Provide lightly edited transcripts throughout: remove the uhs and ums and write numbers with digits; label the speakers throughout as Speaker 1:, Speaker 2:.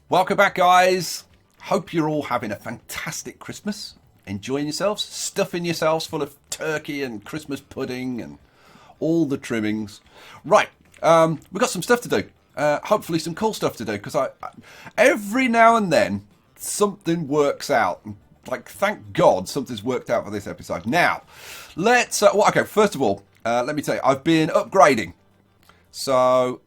Speaker 1: Welcome back, guys. Hope you're all having a fantastic Christmas. Enjoying yourselves, stuffing yourselves full of turkey and Christmas pudding and all the trimmings. Right, we've got some stuff to do. Hopefully some cool stuff to do, because every now and then something works out. Like, thank God something's worked out for this episode. Now, let's... okay, first of all, let me tell you, I've been upgrading. So,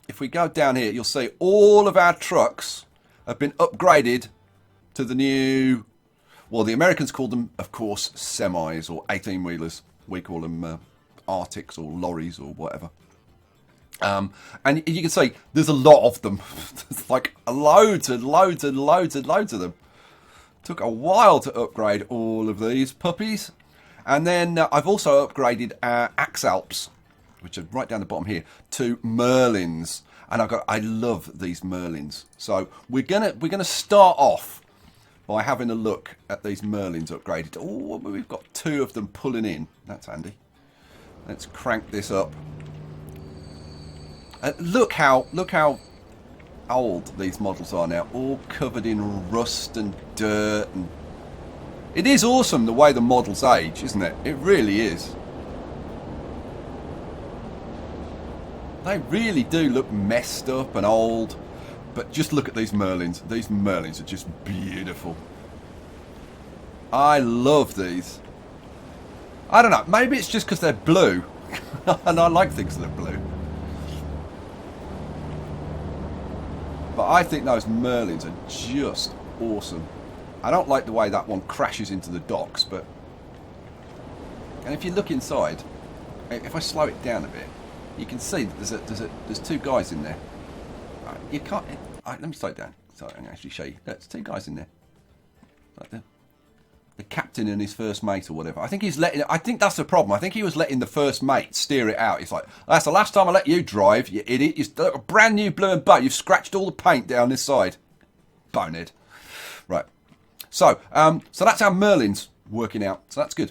Speaker 1: if we go down here, you'll see all of our trucks have been upgraded to the new... Well, the Americans call them, of course, semis or 18-wheelers. We call them Arctics or lorries or whatever. And you can see there's a lot of them. There's like loads and loads and loads and loads of them. Took a while to upgrade all of these puppies. And then I've also upgraded our Axalps, which are right down the bottom here, to Merlins. And I love these Merlins. So we're gonna start off by having a look at these Merlins upgraded. Oh, we've got two of them pulling in. That's handy. Let's crank this up. Look how old these models are now, all covered in rust and dirt. And it is awesome the way the models age, isn't it? It really is. They really do look messed up and old, but just look at these Merlins. These Merlins are just beautiful. I love these. I don't know, maybe it's just because they're blue, and I like things that are blue. But I think those Merlins are just awesome. I don't like the way that one crashes into the docks, but... And if you look inside, if I slow it down a bit, you can see that there's two guys in there. You can't... let me slow it down so I can actually show you. There's two guys in there. Like the captain and his first mate or whatever. I think that's the problem. I think he was letting the first mate steer it out. He's like, that's the last time I let you drive, you idiot. You're a brand new blue and butt. You've scratched all the paint down this side. Bonehead. Right. So that's how Merlin's working out. So that's good.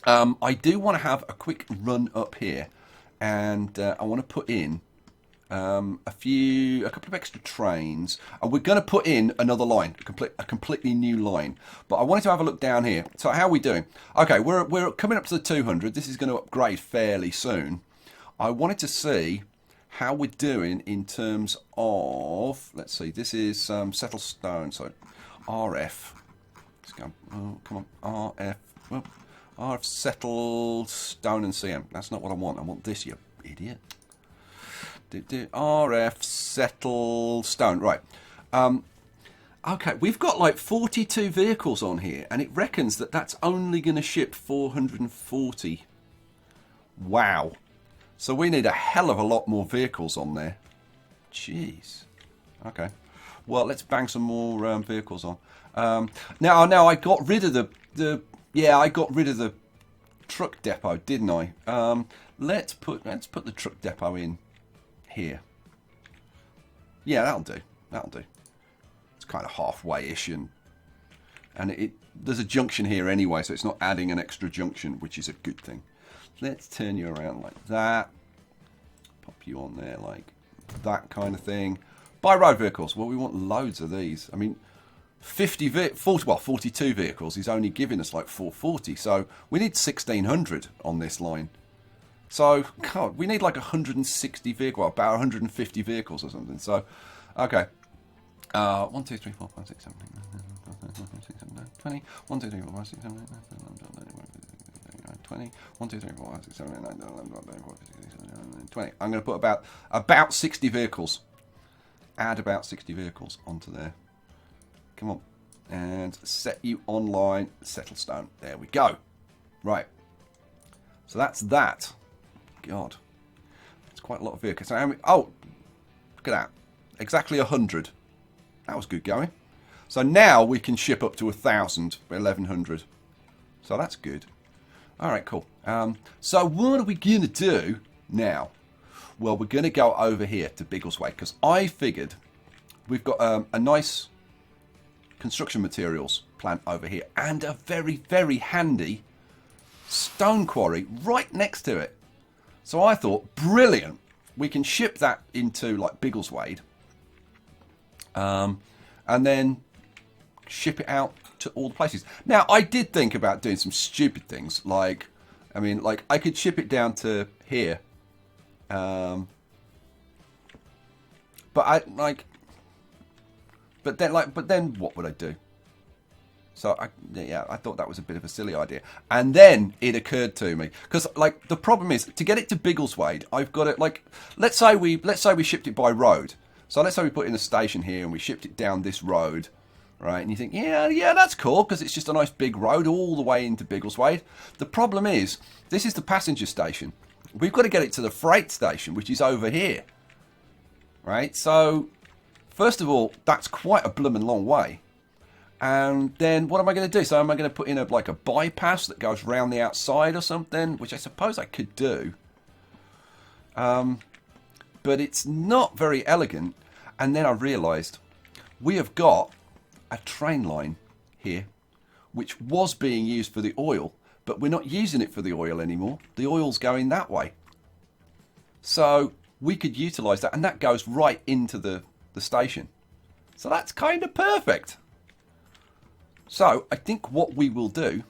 Speaker 1: I do want to have a quick run up here, and I want to put in a couple of extra trains, and we're going to put in another line, a completely new line. But I wanted to have a look down here. So how are we doing? Okay, we're coming up to the 200. This is going to upgrade fairly soon. I wanted to see how we're doing in terms of, let's see, this is settle stone, so RF. Let's go. Oh, come on, RF. Well, RF settle stone and CM. That's not what I want. I want this, you idiot. RF settle stone. Right. Okay, we've got like 42 vehicles on here, and it reckons that that's only going to ship 440. Wow. So we need a hell of a lot more vehicles on there. Jeez. Okay. Well, let's bang some more vehicles on. Now I got rid of I got rid of the truck depot, didn't I? Let's put the truck depot in here. Yeah, that'll do. It's kind of halfway-ish, and there's a junction here anyway, so it's not adding an extra junction, which is a good thing. Let's turn you around like that. Pop you on there like that kind of thing. Buy road vehicles. Well, we want loads of these. I mean, 42 vehicles is only giving us like 440, so we need 1,600 on this line. So, God, we need like 160 vehicles, well, about 150 vehicles or something. So, okay. 1, 2, 3, 4, 5, 6, 7, 8, 9, 20. 1, 2, 3, 4, 5, 6, 7, 8, 9, 20. 1, 2, 3, 4, 5, 6, 7, 8, 9, 10, 11, 12, 13, 14, 15, 16, 17, 18, 19, 20. I'm going to put about 60 vehicles. Add about 60 vehicles onto there. Come on. And set you online. Settlestone. There we go. Right. So that's that. God. It's quite a lot of vehicles. Oh, look at that. Exactly 100. That was good going. So now we can ship up to 1,000, 1,100. So that's good. All right, cool. So what are we going to do now? Well, we're going to go over here to Biggleswade, because I figured we've got a nice construction materials plant over here and a very, very handy stone quarry right next to it. So I thought, brilliant. we can ship that into like Biggleswade, and then ship it out to all the places. Now, I did think about doing some stupid things, like, I mean, like I could ship it down to here, but then what would I do? So I thought that was a bit of a silly idea, and then it occurred to me, because like the problem is to get it to Biggleswade, I've got it like let's say we shipped it by road. So let's say we put in a station here and we shipped it down this road, right? And you think, yeah, that's cool because it's just a nice big road all the way into Biggleswade. The problem is this is the passenger station. We've got to get it to the freight station, which is over here, right? So first of all, that's quite a bloomin' long way. And then what am I going to do? So am I going to put in a bypass that goes round the outside or something, which I suppose I could do. But it's not very elegant. And then I realised we have got a train line here, which was being used for the oil, but we're not using it for the oil anymore. The oil's going that way. So we could utilise that, and that goes right into the station. So that's kind of perfect. So I think what we will do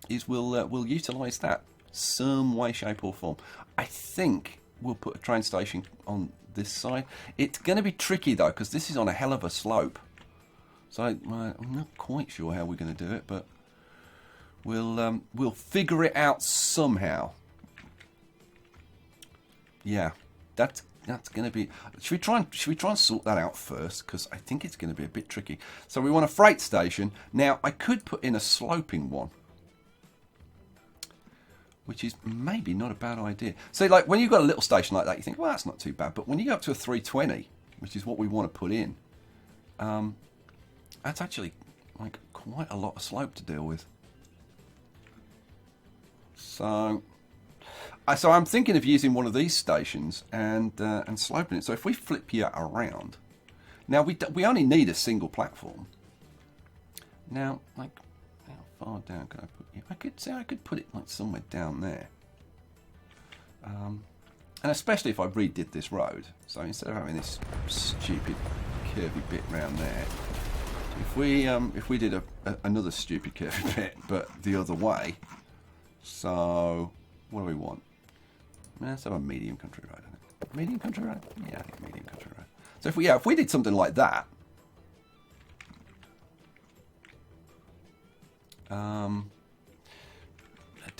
Speaker 1: is we'll utilise that some way, shape or form. I think we'll put a train station on this side. It's going to be tricky though, because this is on a hell of a slope. So I'm not quite sure how we're going to do it, but we'll figure it out somehow. Yeah, that's going to be. Should we try and sort that out first? Because I think it's going to be a bit tricky. So we want a freight station. Now I could put in a sloping one, which is maybe not a bad idea. So like when you've got a little station like that, you think, well, that's not too bad. But when you go up to a 320, which is what we want to put in, that's actually like quite a lot of slope to deal with. So I'm thinking of using one of these stations and sloping it. So if we flip you around, now we only need a single platform. Now, like, how far down can I put you? I could put it like somewhere down there. And especially if I redid this road. So instead of having this stupid curvy bit round there, if we did another stupid curvy bit, but the other way. So what do we want? Let's have a medium country road, isn't it? Medium country road? Yeah, I think medium country road. So if we did something like that, do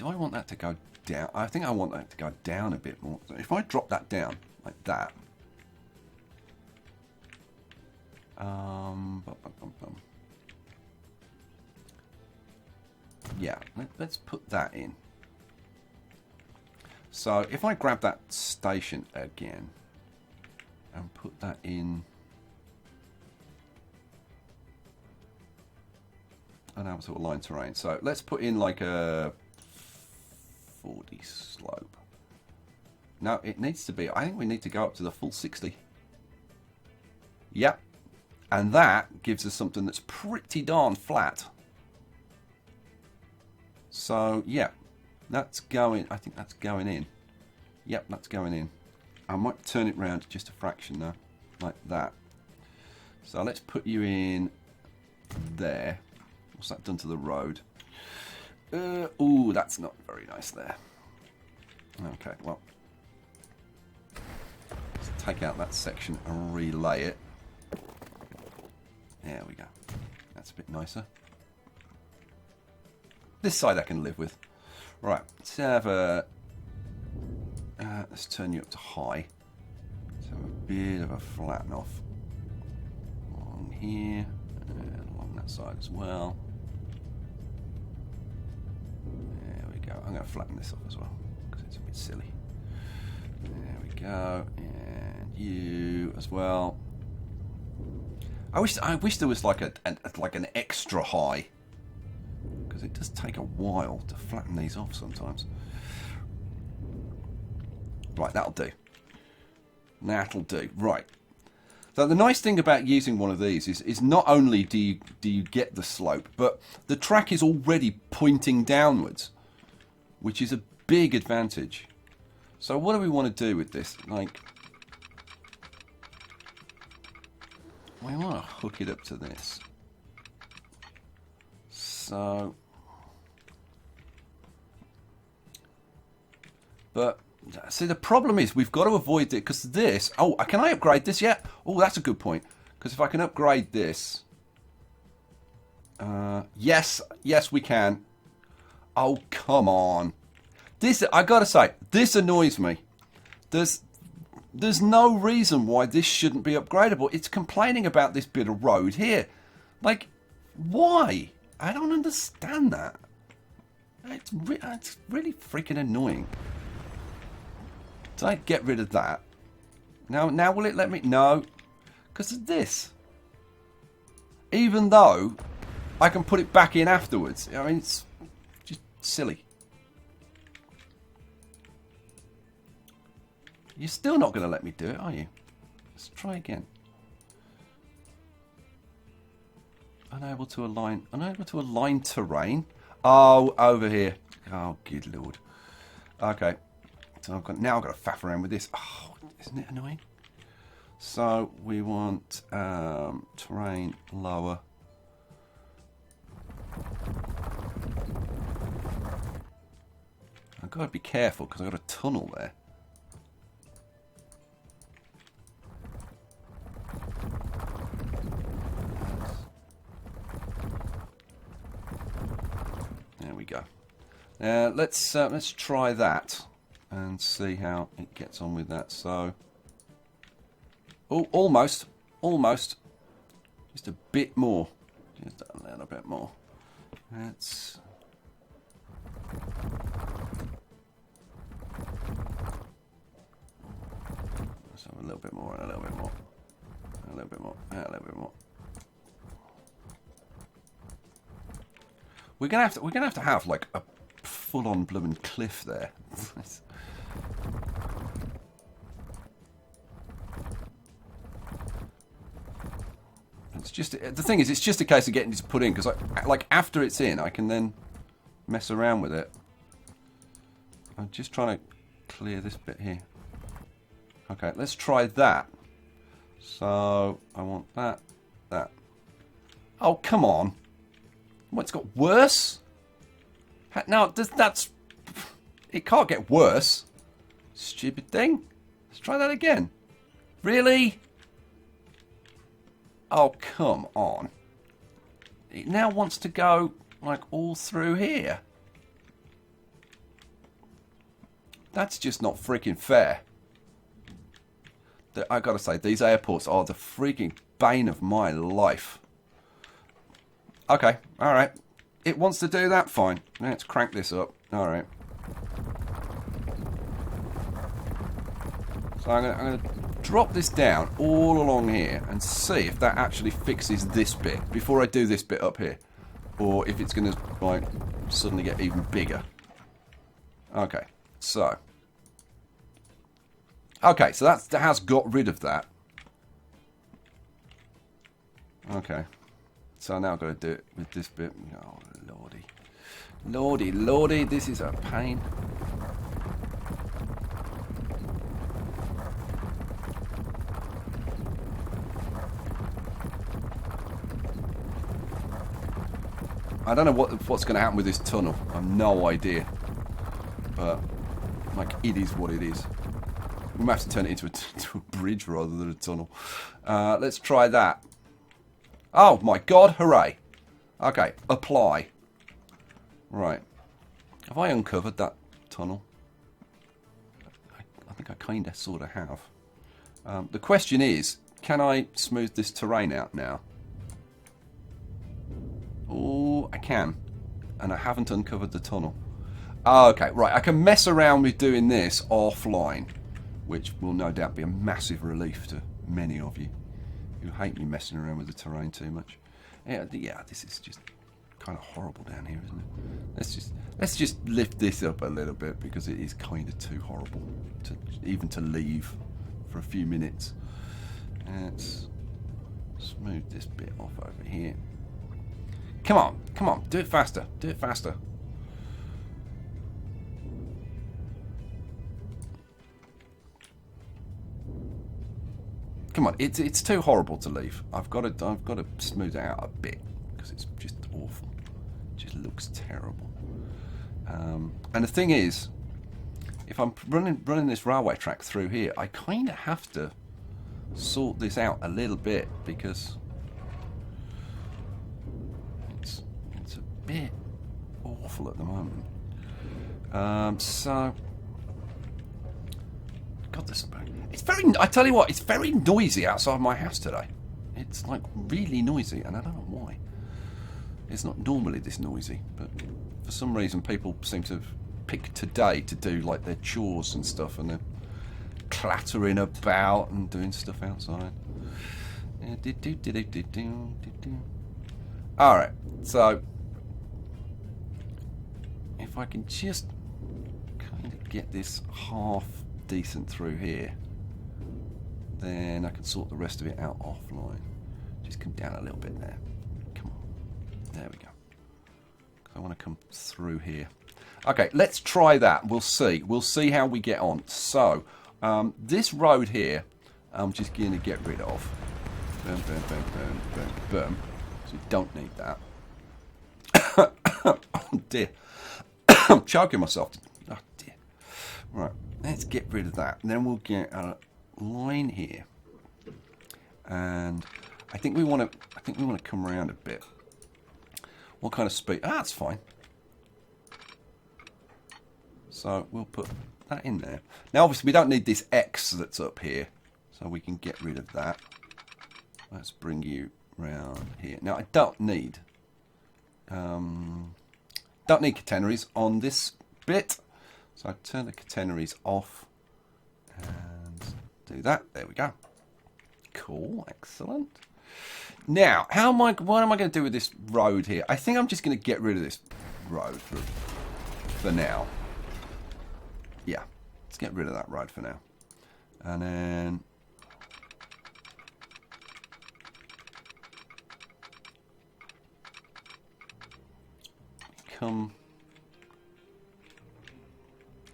Speaker 1: I want that to go down? I think I want that to go down a bit more. So if I drop that down like that, yeah, let's put that in. So if I grab that station again and put that in, I don't have sort of line terrain. So let's put in like a 40 slope. No, it needs to be, I think we need to go up to the full 60. Yep. And that gives us something that's pretty darn flat. So yeah. That's going, I think that's going in. Yep, that's going in. I might turn it round just a fraction now, like that. So let's put you in there. What's that done to the road? Ooh, that's not very nice there. Okay, well. Let's take out that section and relay it. There we go. That's a bit nicer. This side I can live with. Right, let's have a. Let's turn you up to high. Let's have a bit of a flatten off along here and along that side as well. There we go. I'm going to flatten this off as well because it's a bit silly. There we go, and you as well. I wish there was like an extra high. Because it does take a while to flatten these off sometimes. Right, that'll do. That'll do. Right. So the nice thing about using one of these is not only do you get the slope, but the track is already pointing downwards, which is a big advantage. So what do we want to do with this? Like, we want to hook it up to this. So, but see, the problem is we've got to avoid it because this. Oh, can I upgrade this yet? Oh, that's a good point. Because if I can upgrade this, yes, we can. Oh, come on. This, I gotta say, this annoys me. There's no reason why this shouldn't be upgradable. It's complaining about this bit of road here. Like, why? I don't understand that. It's really freaking annoying. Did I get rid of that? Now will it let me? No. Because of this. Even though I can put it back in afterwards. I mean, it's just silly. You're still not going to let me do it, are you? Let's try again. Unable to align terrain. Oh, over here. Oh, good lord. Okay. So I've got to faff around with this. Oh, isn't it annoying? So we want terrain lower. I've got to be careful because I've got a tunnel there. There we go. Let's try that and see how it gets on with that. So, oh, almost, just a bit more, just a little bit more. Let's have a little bit more, and a little bit more, and a little bit more, and a little bit more. We're gonna have to have like a full-on blooming cliff there. It's just the thing is, it's just a case of getting it to put in because like after it's in, I can then mess around with it. I'm just trying to clear this bit here. Okay, let's try that. So I want that. Oh, come on. What, it's got worse? Now, that's... It can't get worse. Stupid thing. Let's try that again. Really? Oh, come on. It now wants to go, like, all through here. That's just not freaking fair. I gotta say, these airports are the freaking bane of my life. Okay, alright. It wants to do that, fine. Let's crank this up. Alright. So I'm going to drop this down all along here and see if that actually fixes this bit before I do this bit up here. Or if it's going to, like, suddenly get even bigger. Okay, so. Okay, so that has got rid of that. Okay. So now I've got to do it with this bit. Oh, lordy. Lordy, lordy, this is a pain. I don't know what's going to happen with this tunnel. I have no idea. But, like, it is what it is. We might have to turn it into a bridge rather than a tunnel. Let's try that. Oh my god, hooray. Okay, apply. Right. Have I uncovered that tunnel? I think I kinda sorta have. The question is, can I smooth this terrain out now? Oh, I can. And I haven't uncovered the tunnel. Oh, okay, right. I can mess around with doing this offline, which will no doubt be a massive relief to many of you who hate me messing around with the terrain too much. Yeah, this is just kind of horrible down here, isn't it? Let's just lift this up a little bit because it is kind of too horrible even to leave for a few minutes. Let's smooth this bit off over here. Come on, do it faster, Come on, it's too horrible to leave. I've got to smooth it out a bit because it's just awful. It just looks terrible. And the thing is, if I'm running this railway track through here, I kind of have to sort this out a little bit because it's a bit awful at the moment. So, God, it's very. I tell you what, it's very noisy outside my house today. It's like really noisy, and I don't know why. It's not normally this noisy, but for some reason people seem to have picked today to do like their chores and stuff, and they're clattering about and doing stuff outside. Alright, so if I can just kind of get this half decent through here, then I can sort the rest of it out offline. Just come down a little bit there. Come on. There we go. I want to come through here. Okay, let's try that. We'll see. We'll see how we get on. So, this road here, I'm just going to get rid of. Boom, boom, boom, boom, boom, boom. So we don't need that. Oh dear. I'm choking myself. Oh dear. Right, let's get rid of that. And then we'll get a line here. And I think we want to come around a bit. What kind of speed? Ah, that's fine. So we'll put that in there. Now, obviously, we don't need this X that's up here, so we can get rid of that. Let's bring you round here. Now, I don't need catenaries on this bit, so I turn the catenaries off and do that. There we go. Cool, excellent. Now, what am I going to do with this road here? I think I'm just going to get rid of this road for now. Yeah, let's get rid of that road for now. And then come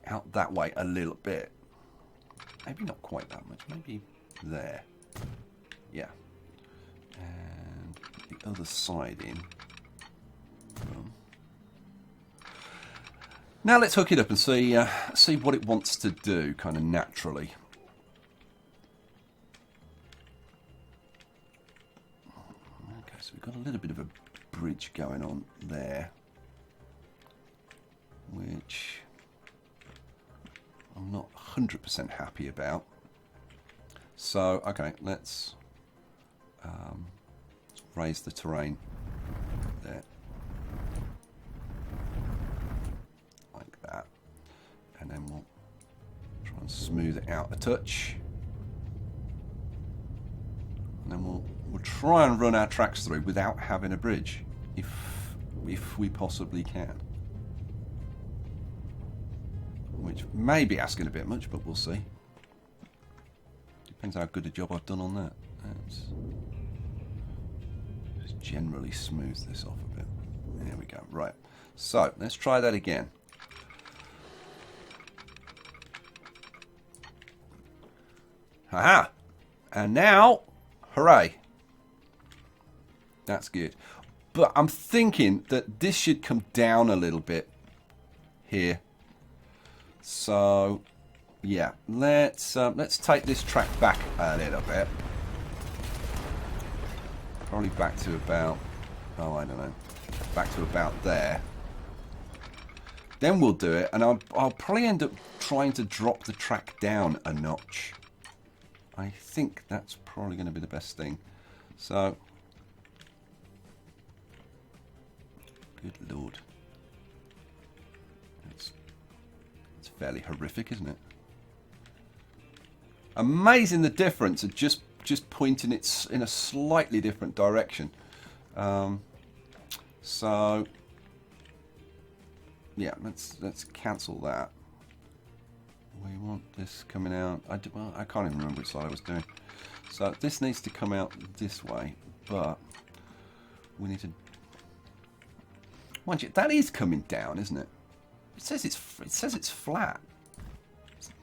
Speaker 1: out that way a little bit. Maybe not quite that much, maybe there. Yeah. And the other side in. Boom. Now let's hook it up and see what it wants to do, kind of naturally. Okay, so we've got a little bit of a bridge going on there, which I'm not 100% happy about. So, okay, let's raise the terrain there. Like that. And then we'll try and smooth it out a touch. And then we'll try and run our tracks through without having a bridge, if we possibly can. Which may be asking a bit much, but we'll see. Depends how good a job I've done on that. Let's just generally smooth this off a bit. There we go. Right. So, let's try that again. Aha! And now, hooray. That's good. But I'm thinking that this should come down a little bit here. So, yeah, let's take this track back a little bit. Probably back to about, oh, I don't know, back to about there. Then we'll do it, and I'll probably end up trying to drop the track down a notch. I think that's probably going to be the best thing. So, good Lord. It's fairly horrific, isn't it? Amazing the difference of just pointing it in a slightly different direction. So yeah, let's cancel that. We want this coming out. I can't even remember which side I was doing. So this needs to come out this way, but we need to. Mind you, that is coming down, isn't it? It says it's flat.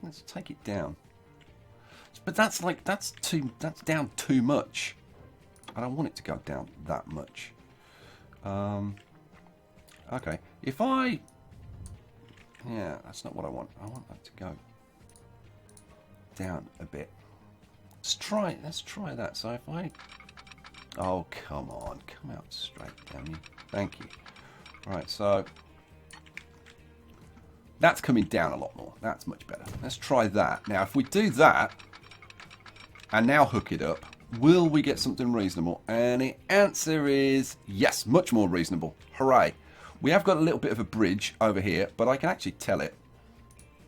Speaker 1: Let's take it down. But that's like, that's down too much. I don't want it to go down that much. Okay, if I... Yeah, that's not what I want. I want that to go down a bit. Let's try that. So if I... Oh, come on. Come out straight, damn you. Thank you. Right, so... That's coming down a lot more. That's much better. Let's try that. Now, if we do that, and now hook it up, will we get something reasonable? And the answer is yes, much more reasonable. Hooray. We have got a little bit of a bridge over here, but I can actually tell it,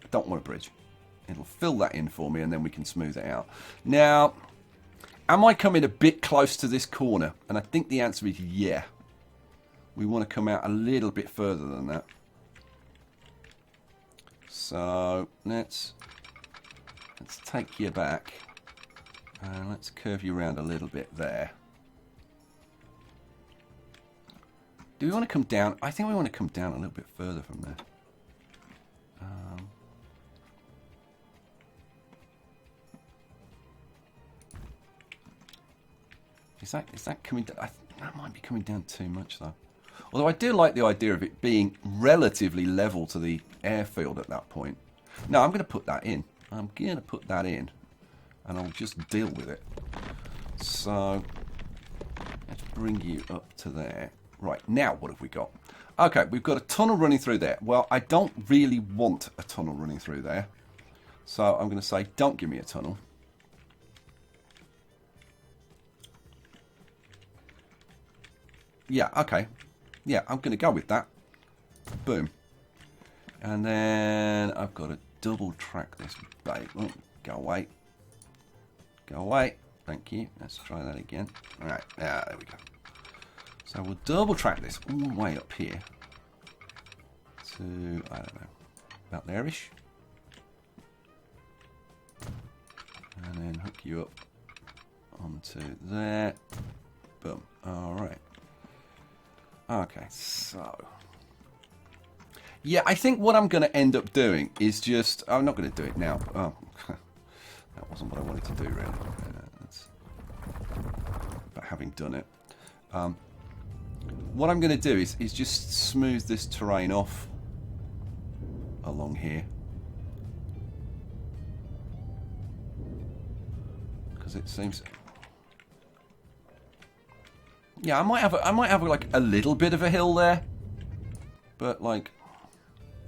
Speaker 1: I don't want a bridge. It'll fill that in for me, and then we can smooth it out. Now, am I coming a bit close to this corner? And I think the answer is yeah. We want to come out a little bit further than that. So let's take you back and let's curve you around a little bit there. Do we want to come down? I think we want to come down a little bit further from there. Is that coming down? That might be coming down too much though. Although I do like the idea of it being relatively level to the airfield at that point. No, I'm going to put that in. I'm going to put that in. And I'll just deal with it. So, let's bring you up to there. Right, now what have we got? Okay, we've got a tunnel running through there. Well, I don't really want a tunnel running through there. So I'm going to say, don't give me a tunnel. Yeah, okay. Yeah, I'm going to go with that. Boom. And then I've got to double track this babe. Oh, go away. Go away. Thank you. Let's try that again. All right. Yeah, there we go. So we'll double track this all the way up here to, I don't know, about there-ish. And then hook you up onto there. Boom. All right. Okay, so... Yeah, I think what I'm going to end up doing is just... I'm not going to do it now. Oh, that wasn't what I wanted to do, really. But having done it... what I'm going to do is just smooth this terrain off along here. Because it seems... Yeah, I might have like a little bit of a hill there, but like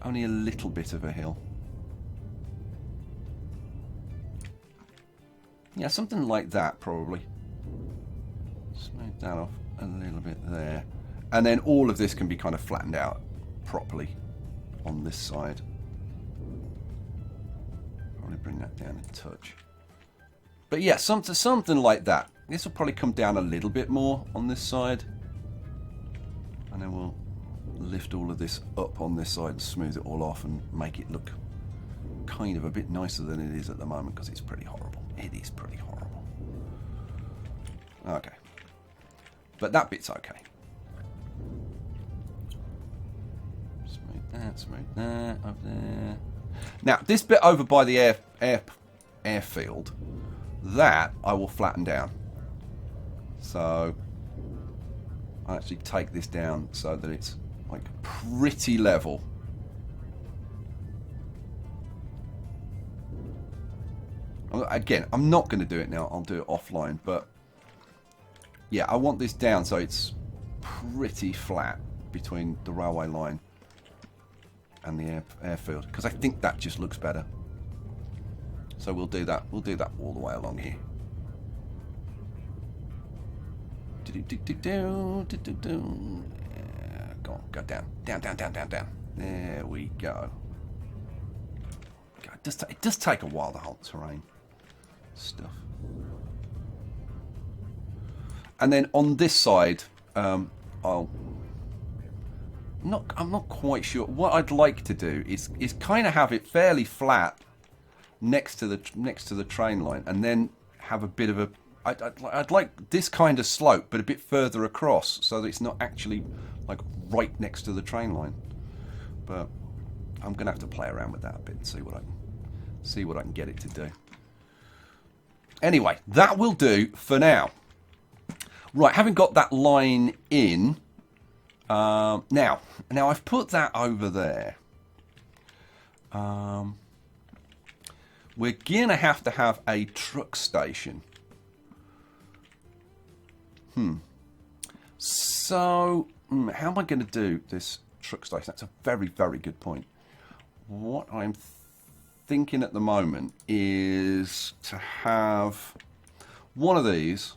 Speaker 1: only a little bit of a hill. Yeah, something like that probably. Smooth that off a little bit there, and then all of this can be kind of flattened out properly on this side. Probably bring that down a touch. But yeah, something like that. This will probably come down a little bit more on this side. And then we'll lift all of this up on this side and smooth it all off and make it look kind of a bit nicer than it is at the moment, because it's pretty horrible. It is pretty horrible. Okay. But that bit's okay. Smooth that up there. Now, this bit over by the airfield, that I will flatten down. So I actually take this down so that it's like pretty level. Again, I'm not going to do it now. I'll do it offline. But yeah, I want this down so it's pretty flat between the railway line and the airfield, because I think that just looks better. So we'll do that. We'll do that all the way along here. Go on, go down. Down. There we go. God, it does take a while, the whole terrain stuff. And then on this side, I'm not quite sure. What I'd like to do is kind of have it fairly flat next to the train line, and then have a bit of a... I'd like this kind of slope, but a bit further across, so that it's not actually like right next to the train line. But I'm gonna have to play around with that a bit and see what I can get it to do. Anyway, that will do for now. Right, having got that line in, now I've put that over there. We're going to have a truck station. So, how am I going to do this truck station? That's a very, very good point. What I'm thinking at the moment is to have one of these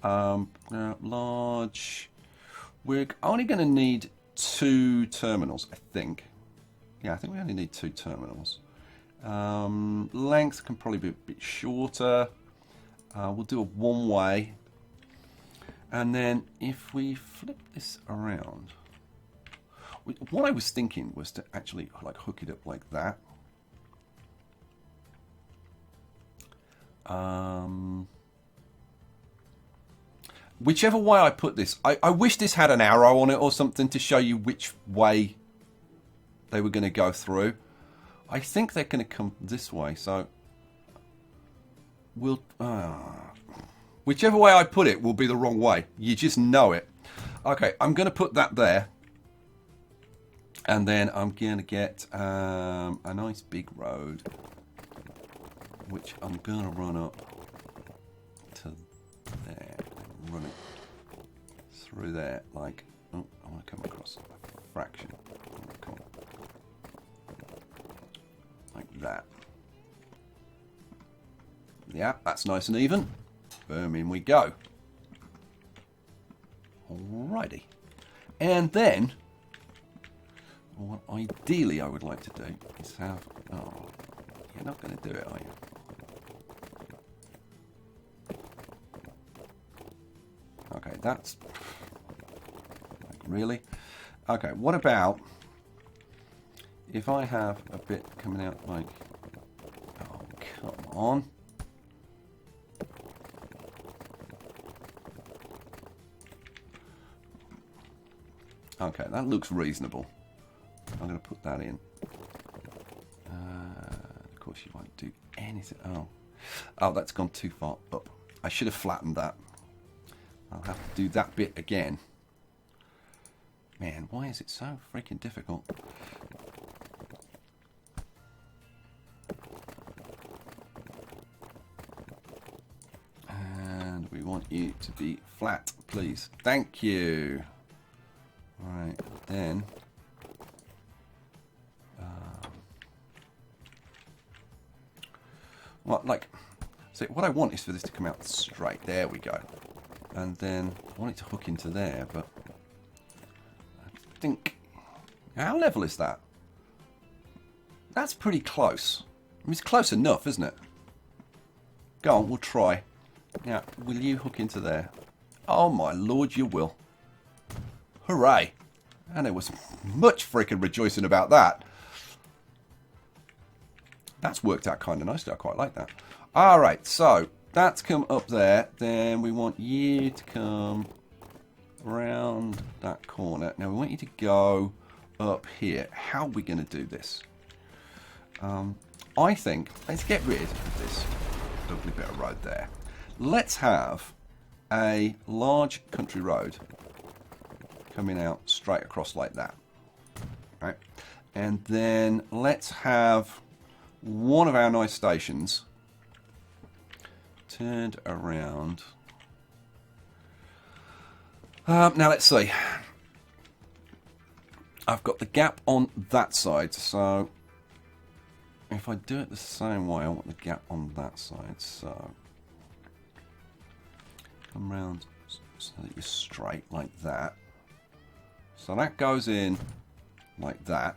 Speaker 1: large. We're only going to need 2 terminals, I think. Yeah, I think we only need 2 terminals. Length can probably be a bit shorter. We'll do a one-way. And then if we flip this around, what I was thinking was to actually like hook it up like that. Whichever way I put this, I wish this had an arrow on it or something to show you which way they were going to go through. I think they're going to come this way, so we'll... whichever way I put it will be the wrong way. You just know it. Okay, I'm going to put that there. And then I'm going to get a nice big road, which I'm going to run up to there. Run it through there like... Oh, I want to come across a fraction. Come on. Like that. Yeah, that's nice and even. Boom, in we go. Alrighty. And then, what ideally I would like to do is have... Oh, you're not going to do it, are you? Okay, that's... Like, really? Okay, what about if I have a bit coming out like... Oh, come on. Okay, that looks reasonable. I'm going to put that in. Of course, you won't do anything. Oh, that's gone too far up. I should have flattened that. I'll have to do that bit again. Man, why is it so freaking difficult? And we want you to be flat, please. Thank you. Right, then... well, like... So what I want is for this to come out straight. There we go. And then I want it to hook into there, but... I think... How level is that? That's pretty close. I mean, it's close enough, isn't it? Go on, we'll try. Now, will you hook into there? Oh my lord, you will. Hooray. And there was much freaking rejoicing about that. That's worked out kind of nicely. I quite like that. Alright, so that's come up there. Then we want you to come around that corner. Now we want you to go up here. How are we going to do this? I think, let's get rid of this lovely bit of road there. Let's have a large country road coming out straight across like that. Right? And then let's have one of our nice stations turned around. Now let's see. I've got the gap on that side, so if I do it the same way, I want the gap on that side. So come round so that you're straight like that. So that goes in like that.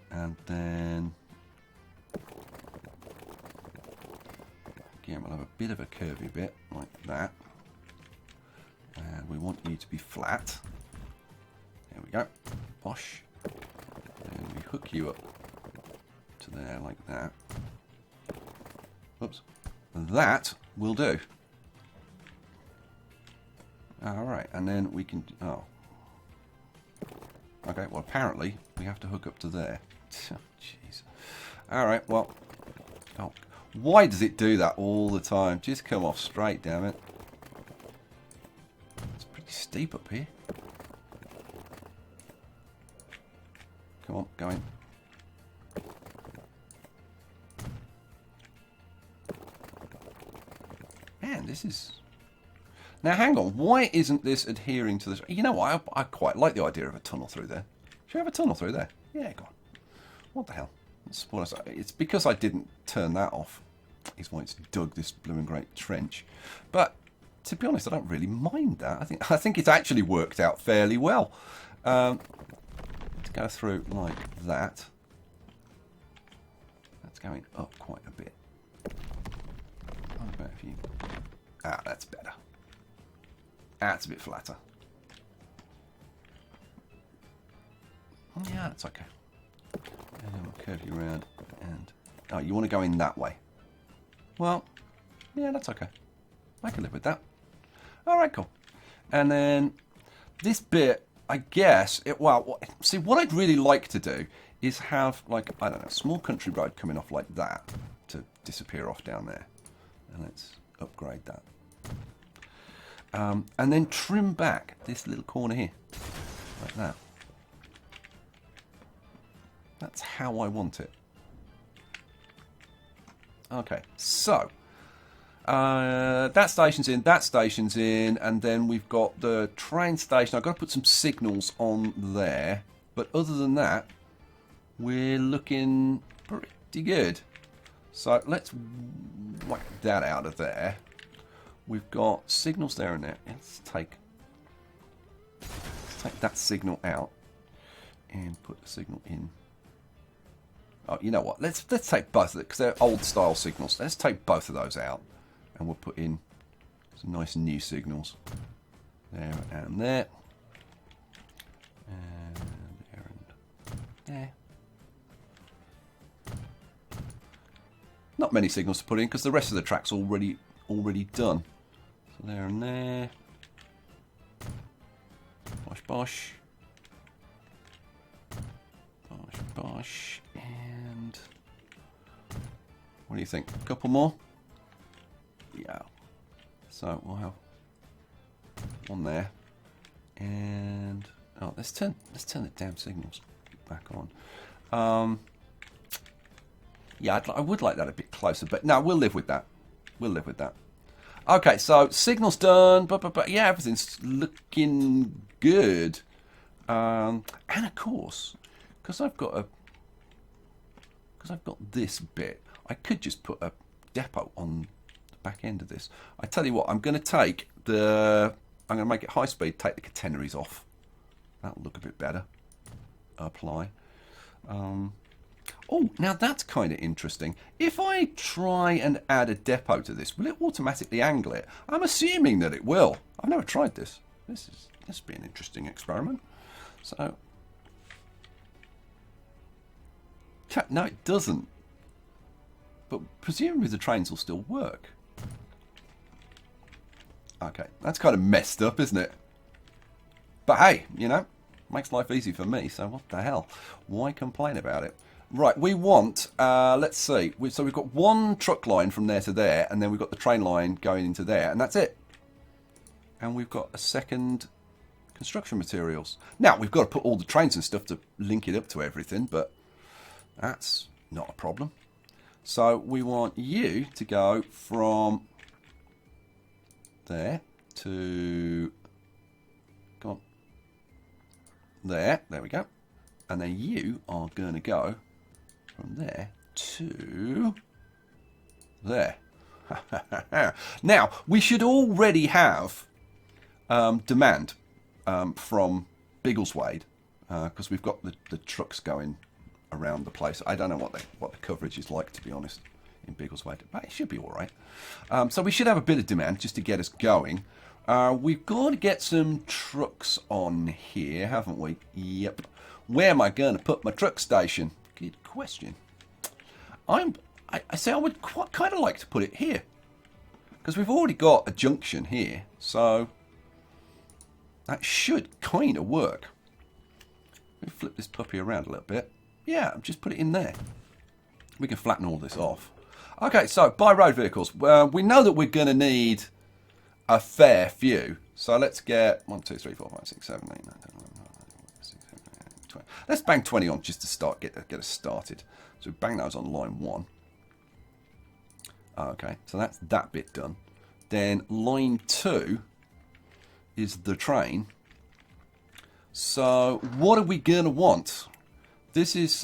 Speaker 1: And then again, we'll have a bit of a curvy bit like that. And we want you to be flat. There we go. Posh. And we hook you up to there like that. Oops. That will do. Alright, and then we can... Oh. Okay, well apparently we have to hook up to there. Jeez. Alright, well... Oh. Why does it do that all the time? Just come off straight, damn it. It's pretty steep up here. Come on, go in. Man, this is... Now, hang on. Why isn't this adhering to this? You know what? I quite like the idea of a tunnel through there. Should we have a tunnel through there? Yeah, go on. What the hell? It's because I didn't turn that off. Is why it's dug this blue and grey trench. But to be honest, I don't really mind that. I think it's actually worked out fairly well. Let's go through like that. That's going up quite a bit. What about if you... Ah, that's better. That's a bit flatter. Yeah, that's okay. And then we'll curve you around and... Oh, you want to go in that way? Well, yeah, that's okay. I can live with that. Alright, cool. And then this bit, I guess... see, what I'd really like to do is have, like, I don't know, a small country road coming off like that to disappear off down there. And let's upgrade that. And then trim back this little corner here. Like that. That's how I want it. Okay, so that station's in, and then we've got the train station. I've got to put some signals on there, but other than that, we're looking pretty good. So let's whack that out of there. We've got signals there and there. Let's take that signal out and put the signal in. Oh, you know what? Let's take both of it because they're old style signals. Let's take both of those out, and we'll put in some nice new signals there and there, and there and there. Not many signals to put in because the rest of the track's already done. So there and there. Bosh bosh. Bosh bosh. And what do you think? A couple more? Yeah. So we'll have one there. And oh, let's turn the damn signals back on. Yeah, I would like that a bit closer, but no, we'll live with that. We'll live with that. Okay, so signal's done, but yeah, everything's looking good. And of course, because I've got this bit, I could just put a depot on the back end of this. I tell you what, I'm going to make it high speed, take the catenaries off. That'll look a bit better. Apply. Oh, now that's kind of interesting. If I try and add a depot to this, will it automatically angle it? I'm assuming that it will. I've never tried this. This will be an interesting experiment. So, no, it doesn't. But presumably the trains will still work. Okay, that's kind of messed up, isn't it? But hey, you know, makes life easy for me, so what the hell? Why complain about it? Right, we want, let's see, so we've got one truck line from there to there, and then we've got the train line going into there, and that's it. And we've got a second construction materials. Now, we've got to put all the trains and stuff to link it up to everything, but that's not a problem. So we want you to go from there to, come on, there we go. And then you are going to go from there to there. Now, we should already have demand from Biggleswade because we've got the trucks going around the place. I don't know what the coverage is like, to be honest, in Biggleswade, but it should be all right. So we should have a bit of demand just to get us going. We've got to get some trucks on here, haven't we? Yep. Where am I going to put my truck station? Good question. I say I would kind of like to put it here because we've already got a junction here, so that should kind of work. Let me flip this puppy around a little bit. Yeah, just put it in there. We can flatten all this off. Okay, so buy road vehicles. We know that we're going to need a fair few. So let's get 1, 2, 3, 4, 5, 6, 7, 8, 9, 10, 11, 12, 13, 14, 15, 20. Let's bang 20 on just to start, get us started. So bang those on line 1. Okay, so that's that bit done. Then line 2 is the train. So what are we going to want? This is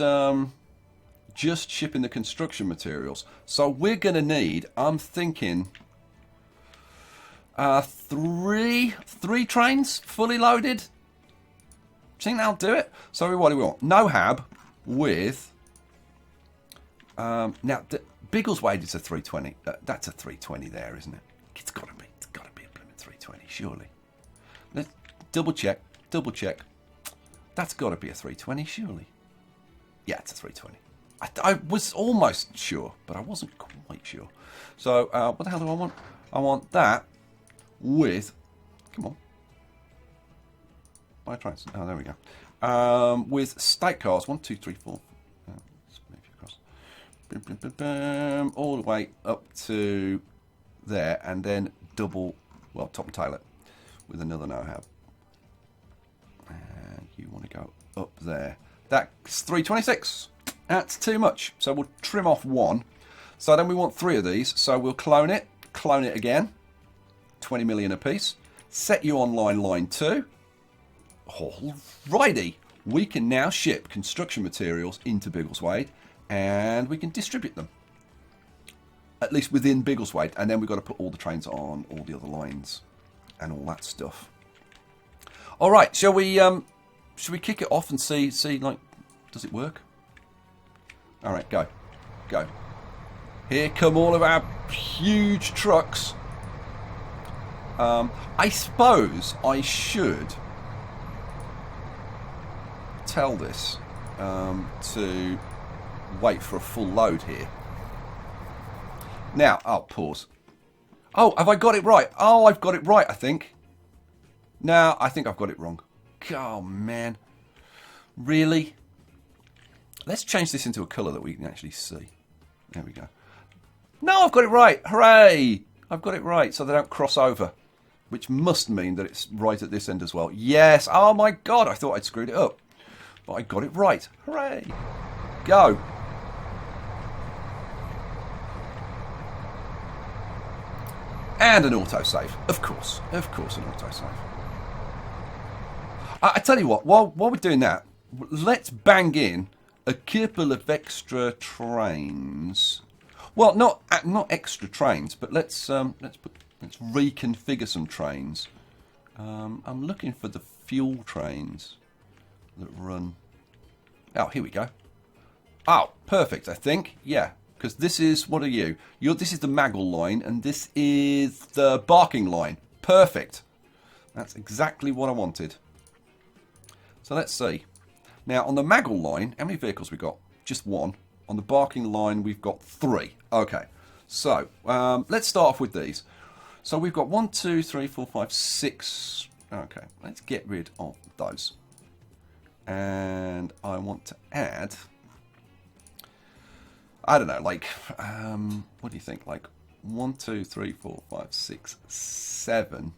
Speaker 1: just shipping the construction materials. So we're going to need, I'm thinking, three trains fully loaded. Think that'll do it? So what do we want? NoHab with now Biggleswade is a 320. That's a 320 there, isn't it? It's got to be a Plymouth 320, surely. Let's double check. That's got to be a 320, surely. Yeah, it's a 320. I was almost sure, but I wasn't quite sure. So what the hell do I want? I want that with, come on, my trains. Oh, there we go. With state cars, 1, 2, 3, 4. Let's move you across. All the way up to there, and then double, well, top and tail it with another NoHab. And you want to go up there. That's 326. That's too much. So we'll trim off 1. So then we want 3 of these. So we'll clone it again. 20 million a piece. Set you on line 2. Alrighty. We can now ship construction materials into Biggleswade and we can distribute them. At least within Biggleswade. And then we've got to put all the trains on all the other lines and all that stuff. Alright, shall we kick it off and see like, does it work? Alright, go. Here come all of our huge trucks. I suppose I should tell this to wait for a full load here. Now, I'll pause. Oh, have I got it right? Oh, I've got it right, I think. No, I think I've got it wrong. Oh, man. Really? Let's change this into a colour that we can actually see. There we go. No, I've got it right. Hooray! I've got it right, so they don't cross over. Which must mean that it's right at this end as well. Yes! Oh my god, I thought I'd screwed it up. But I got it right. Hooray! Go! And an autosave. Of course an autosave. I tell you what, while we're doing that, let's bang in a couple of extra trains. Well, not extra trains, but let's reconfigure some trains. I'm looking for the fuel trains that run. Oh, here we go. Oh, perfect. I think, yeah, because this is, what are you? This is the Maggle line, and this is the Barking line. Perfect. That's exactly what I wanted. So let's see. Now, on the Maggle line, how many vehicles we got? Just 1. On the Barking line, we've got 3. Okay, so let's start off with these. So we've got 1, 2, 3, 4, 5, 6. Okay, let's get rid of those. And I want to add, I don't know, like, what do you think? Like 1, 2, 3, 4, 5, 6, 7.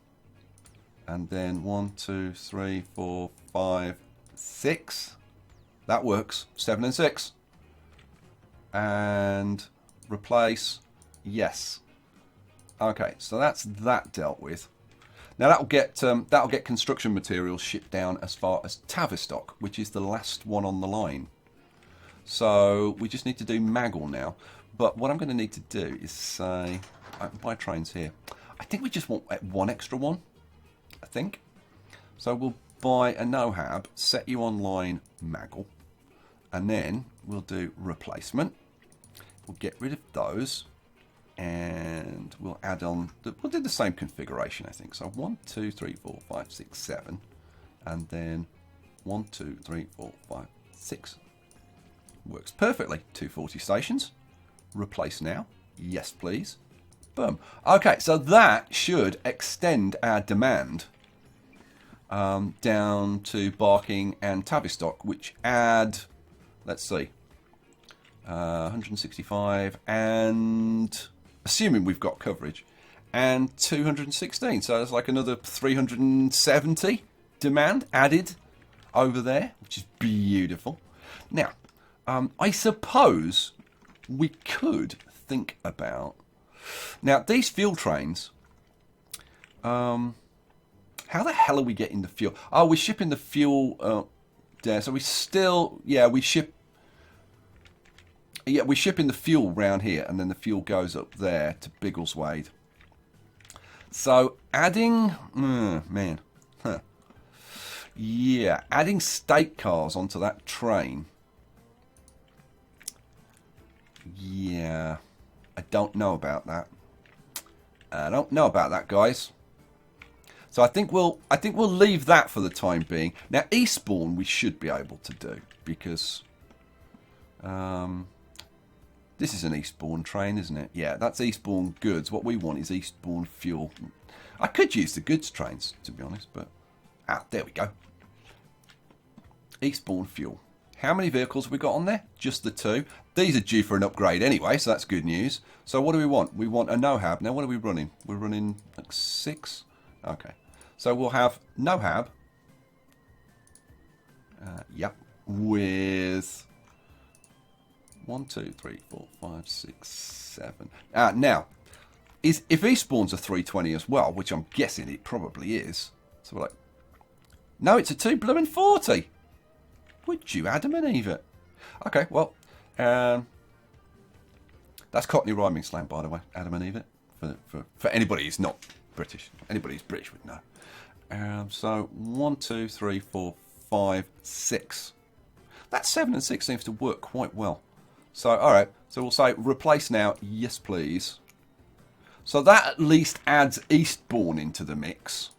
Speaker 1: And then 1, 2, 3, 4, 5, 6. That works. 7 and 6. And replace. Yes. Okay, so that's that dealt with. Now that'll get construction materials shipped down as far as Tavistock, which is the last one on the line. So we just need to do Maggle now. But what I'm going to need to do is say, I can buy trains here. I think we just want 1 extra one. I think. So we'll buy a NoHab, set you on line Maggle, and then we'll do replacement. We'll get rid of those, and we'll add on, we'll do the same configuration, I think. So 1, 2, 3, 4, 5, 6, 7, and then 1, 2, 3, 4, 5, 6. Works perfectly. 240 stations. Replace now. Yes, please. Boom. Okay, so that should extend our demand down to Barking and Tavistock, which add, let's see, 165, and assuming we've got coverage, and 216. So there's like another 370 demand added over there, which is beautiful. Now, I suppose we could think about... Now, these fuel trains... how the hell are we getting the fuel? Oh, we're shipping the fuel there. So we still... Yeah, we ship... Yeah, we're shipping the fuel round here, and then the fuel goes up there to Biggleswade. So adding... man. Huh. Yeah, adding state cars onto that train... Yeah, I don't know about that. I don't know about that, guys. So I think we'll leave that for the time being. Now, Eastbourne we should be able to do because this is an Eastbourne train, isn't it? Yeah, that's Eastbourne goods. What we want is Eastbourne fuel. I could use the goods trains, to be honest, but there we go. Eastbourne fuel. How many vehicles have we got on there? Just the 2. These are due for an upgrade anyway, so that's good news. So what do we want? We want a NoHab. Now, what are we running? We're running like 6. Okay. So we'll have NoHab. Yep. With 1, 2, 3, 4, 5, 6, 7. Now, if Eastbourne's a 320 as well, which I'm guessing it probably is. So we're like, no, it's a 2 blooming 40. Would you Adam and Eve it? Okay, well, that's Cockney rhyming slang, by the way. Adam and Eve it. For anybody who's not British. Anybody who's British would know. So 1, 2, 3, 4, 5, 6. That 7 and 6 seems to work quite well. So, all right. So we'll say replace now. Yes, please. So that at least adds Eastbourne into the mix,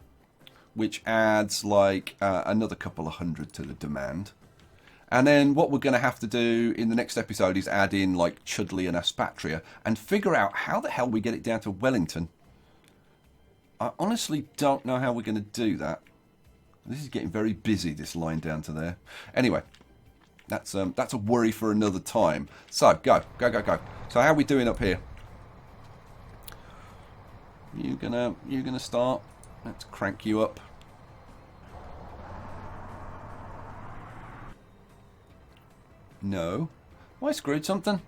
Speaker 1: which adds like another couple of hundred to the demand. And then what we're going to have to do in the next episode is add in like Chudley and Aspatria and figure out how the hell we get it down to Wellington. I honestly don't know how we're going to do that. This is getting very busy, this line down to there. Anyway, that's a worry for another time. So, go. So how are we doing up here? You gonna start? Let's crank you up. No. Have I screwed something?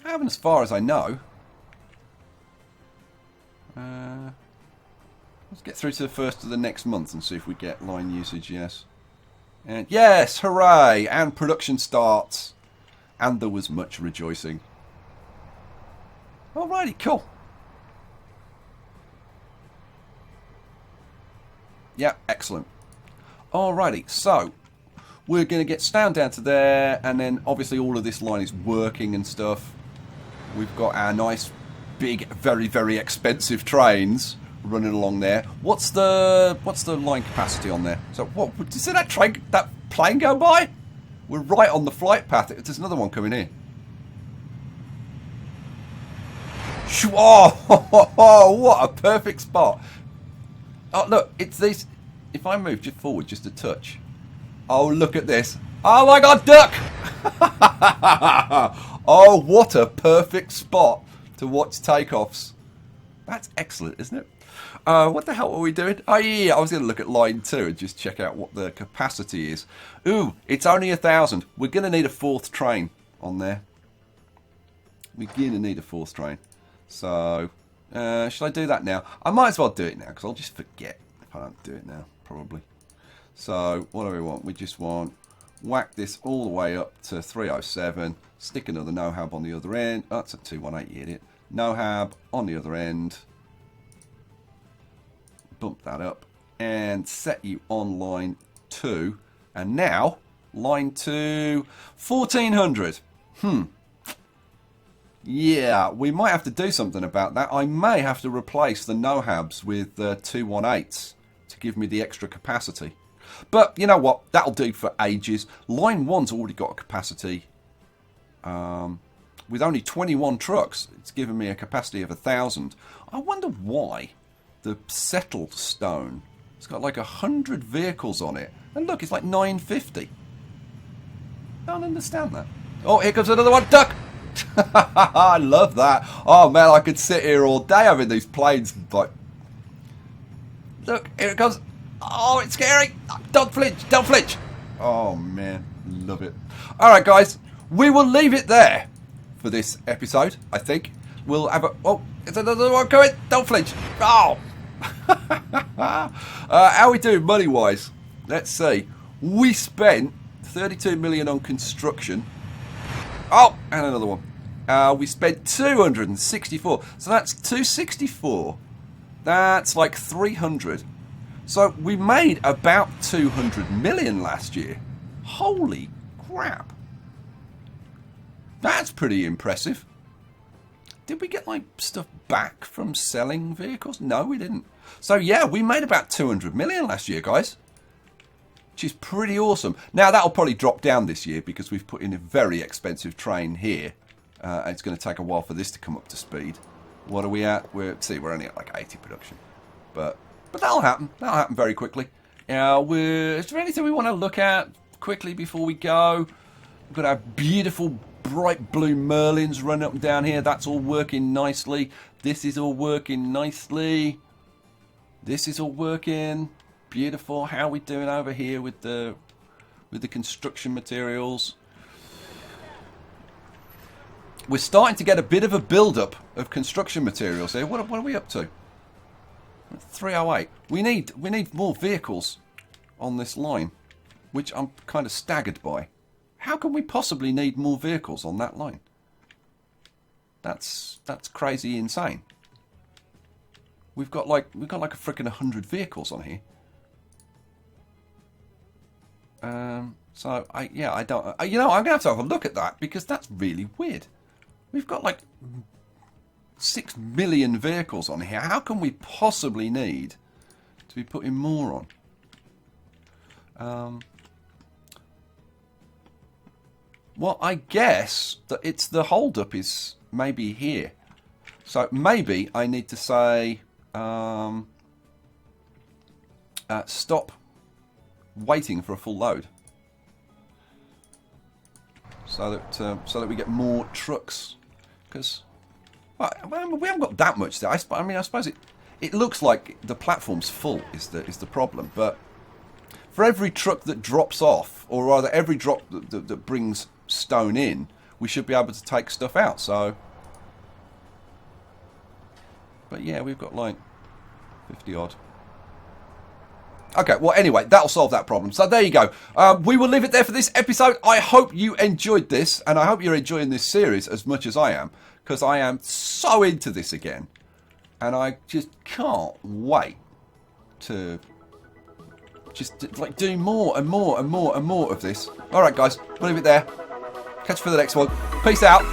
Speaker 1: I haven't, as far as I know. Let's get through to the first of the next month and see if we get line usage, yes. And yes, hooray! And production starts. And there was much rejoicing. Alrighty, cool. Yeah, excellent. Alrighty, so we're going to get down to there, and then obviously all of this line is working and stuff. We've got our nice, big, very, very expensive trains running along there. What's the line capacity on there? So what? Did you see that plane go by? We're right on the flight path. There's another one coming here. Oh, what a perfect spot. Oh, look, it's these. If I move just forward just a touch. Oh, look at this. Oh my God, duck! Oh, what a perfect spot to watch takeoffs. That's excellent, isn't it? What the hell were we doing? Oh, yeah, I was going to look at line 2 and just check out what the capacity is. Ooh, it's only 1,000. We're going to need a 4th train on there. We're going to need a 4th train. So, should I do that now? I might as well do it now, because I'll just forget if I don't do it now, probably. So, what do we want? We just want whack this all the way up to 307, stick another NoHab on the other end. Oh, that's a 218, you idiot. NoHab on the other end. Bump that up and set you on line 2. And now, line 2, 1400. Yeah, we might have to do something about that. I may have to replace the NoHabs with 218s to give me the extra capacity. But you know what? That'll do for ages. Line 1's already got a capacity. With only 21 trucks, it's given me a capacity of 1,000. I wonder why the settled stone, it's got like 100 vehicles on it. And look, it's like 950. Don't understand that. Oh, here comes another one. Duck! I love that. Oh, man, I could sit here all day having these planes. Like, look, here it comes. Oh, it's scary. Don't flinch. Don't flinch. Oh, man. Love it. All right, guys. We will leave it there for this episode, I think. We'll have a... Oh, it's another one coming. Don't flinch. Oh. How are we doing money-wise? Let's see. We spent 32 million on construction. Oh, and another one. We spent 264. So that's 264. That's like 300. So we made about 200 million last year. Holy crap. That's pretty impressive. Did we get like stuff back from selling vehicles? No, we didn't. So yeah, we made about 200 million last year, guys. Which is pretty awesome. Now that'll probably drop down this year because we've put in a very expensive train here. And it's going to take a while for this to come up to speed. What are we at? We're only at like 80 production. But that'll happen. That'll happen very quickly. Is there anything we want to look at quickly before we go? We've got our beautiful bright blue Merlins running up and down here. That's all working nicely. This is all working nicely. This is all working. Beautiful. How are we doing over here with the construction materials? We're starting to get a bit of a build-up of construction materials here. What are we up to? 308. We need more vehicles on this line, which I'm kind of staggered by. How can we possibly need more vehicles on that line? That's crazy insane. We've got like a freaking 100 vehicles on here. So I don't. I'm gonna have to have a look at that because that's really weird. We've got like 6 million vehicles on here. How can we possibly need to be putting more on? Well, I guess that it's the hold-up is maybe here. So maybe I need to say stop waiting for a full load, so that we get more trucks. Because we haven't got that much there. I suppose it looks like the platform's full is the problem. But for every truck that drops off, or rather every drop that brings stone in, we should be able to take stuff out. So, but yeah, we've got like 50 odd. Okay, well, anyway, that'll solve that problem. So there you go. We will leave it there for this episode. I hope you enjoyed this, and I hope you're enjoying this series as much as I am, because I am so into this again, and I just can't wait to just like do more and more and more and more of this. All right, guys, we'll leave it there. Catch you for the next one. Peace out.